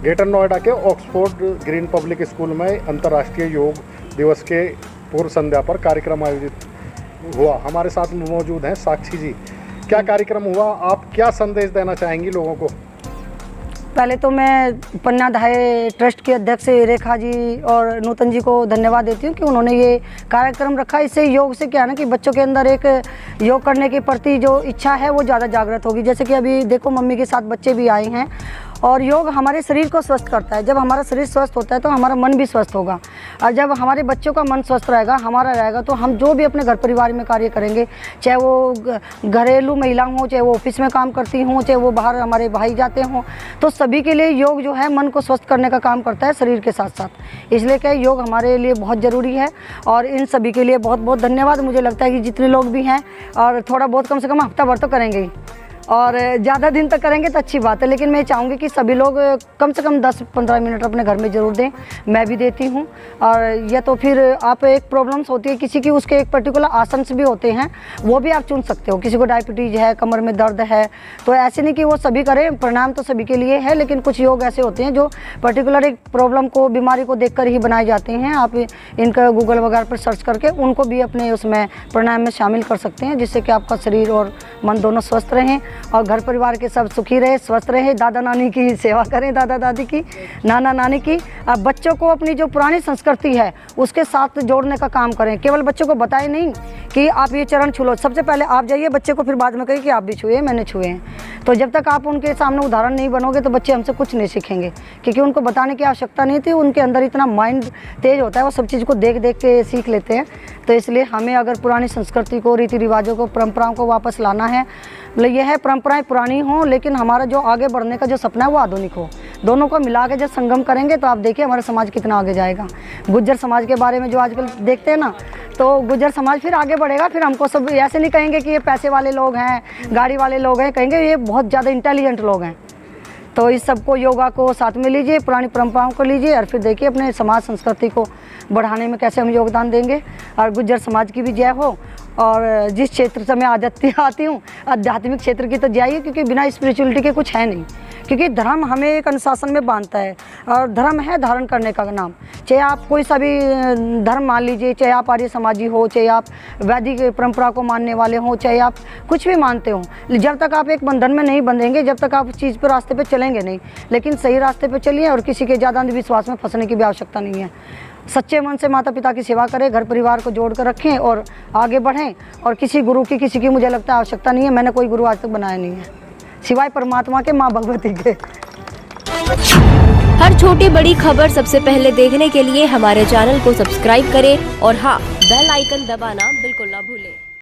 Greater Noida के Oxford green public school में अंतर्राष्ट्रीय योग दिवस के पूर्व संध्या पर कार्यक्रम आयोजित हुआ। हमारे साथ मौजूद हैं साक्षी जी। क्या कार्यक्रम हुआ, आप क्या संदेश देना चाहेंगी लोगों को? पहले तो मैं पन्नाधाय ट्रस्ट के अध्यक्ष रेखा जी और नूतन जी को धन्यवाद देती हूँ कि उन्होंने ये कार्यक्रम रखा। इससे योग से क्या है ना कि बच्चों के अंदर एक योग करने के प्रति जो इच्छा है वो ज़्यादा जागृत होगी। जैसे कि अभी देखो मम्मी के साथ बच्चे भी आए हैं और योग हमारे शरीर को स्वस्थ करता है। जब हमारा शरीर स्वस्थ होता है तो हमारा मन भी स्वस्थ होगा, और जब हमारे बच्चों का मन स्वस्थ रहेगा, हमारा रहेगा, तो हम जो भी अपने घर परिवार में कार्य करेंगे, चाहे वो घरेलू महिला हों, चाहे वो ऑफिस में काम करती हों, चाहे वो बाहर हमारे भाई जाते हों, तो सभी के लिए योग जो है मन को स्वस्थ करने का काम करता है शरीर के साथ साथ। इसलिए क्या योग हमारे लिए बहुत ज़रूरी है और इन सभी के लिए बहुत बहुत धन्यवाद। मुझे लगता है कि जितने लोग भी हैं और थोड़ा बहुत कम से कम हफ्ता भर तो करेंगे ही, और ज़्यादा दिन तक करेंगे तो अच्छी बात है, लेकिन मैं चाहूँगी कि सभी लोग कम से कम 10-15 मिनट अपने घर में ज़रूर दें। मैं भी देती हूँ। और या तो फिर आप एक प्रॉब्लम्स होती है किसी की, उसके एक पर्टिकुलर आसन्स भी होते हैं, वो भी आप चुन सकते हो। किसी को डायबिटीज़ है, कमर में दर्द है, तो ऐसे नहीं कि वो सभी करें, प्राणायाम तो सभी के लिए है, लेकिन कुछ योग ऐसे होते हैं जो पर्टिकुलर एक प्रॉब्लम को, बीमारी को देख कर ही बनाए जाते हैं। आप इनका गूगल वगैरह पर सर्च करके उनको भी अपने उसमें प्राणायाम में शामिल कर सकते हैं, जिससे कि आपका शरीर और मन दोनों स्वस्थ रहें और घर परिवार के सब सुखी रहे, स्वस्थ रहे। दादा नानी की सेवा करें, दादा दादी की, नाना नानी की। अब बच्चों को अपनी जो पुरानी संस्कृति है उसके साथ जोड़ने का काम करें। केवल बच्चों को बताएं नहीं कि आप ये चरण छू लो, सबसे पहले आप जाइए बच्चे को, फिर बाद में कहिए कि आप भी छुए, मैंने छुए हैं। तो जब तक आप उनके सामने उदाहरण नहीं बनोगे तो बच्चे हमसे कुछ नहीं सीखेंगे, क्योंकि उनको बताने की आवश्यकता नहीं थी। उनके अंदर इतना माइंड तेज होता है, वो सब चीज़ को देख देख के सीख लेते हैं। तो इसलिए हमें अगर पुरानी संस्कृति को, रीति रिवाजों को, परंपराओं को वापस लाना है, मतलब यह है परंपराएं पुरानी हों लेकिन हमारा जो आगे बढ़ने का जो सपना है वो आधुनिक हो। दोनों को मिला के जब संगम करेंगे तो आप देखिए हमारा समाज कितना आगे जाएगा। गुज्जर समाज के बारे में जो आजकल देखते हैं ना, तो गुज्जर समाज फिर आगे बढ़ेगा। फिर हमको सब ऐसे नहीं कहेंगे कि ये पैसे वाले लोग हैं, गाड़ी वाले लोग हैं, कहेंगे ये बहुत ज़्यादा इंटेलिजेंट लोग हैं। तो इस सबको, योगा को साथ में लीजिए, पुरानी परंपराओं को लीजिए, और फिर देखिए अपने समाज संस्कृति को बढ़ाने में कैसे हम योगदान देंगे। और गुज्जर समाज की भी जय हो। और जिस क्षेत्र से मैं आती हूँ, आध्यात्मिक क्षेत्र की तो जय ही, क्योंकि बिना स्पिरिचुअलिटी के कुछ है नहीं। क्योंकि धर्म हमें एक अनुशासन में बांधता है, और धर्म है धारण करने का नाम। चाहे आप कोई सा भी धर्म मान लीजिए, चाहे आप आर्य समाजी हो, चाहे आप वैदिक परंपरा को मानने वाले हो, चाहे आप कुछ भी मानते हो, जब तक आप एक बंधन में नहीं बंधेंगे, जब तक आप चीज़ पर रास्ते पे चलेंगे नहीं। लेकिन सही रास्ते पे चलिए और किसी के ज़्यादा अंधविश्वास में फंसने की भी आवश्यकता नहीं है। सच्चे मन से माता पिता की सेवा करें, घर परिवार को जोड़ कर रखें और आगे बढ़ें। और किसी गुरु की, किसी की मुझे लगता है आवश्यकता नहीं है। मैंने कोई गुरु आज तक बनाया नहीं है सिवाय परमात्मा के, माँ भगवती के। हर छोटी बड़ी खबर सबसे पहले देखने के लिए हमारे चैनल को सब्सक्राइब करें और हाँ, बेल आइकन दबाना बिल्कुल ना भूलें।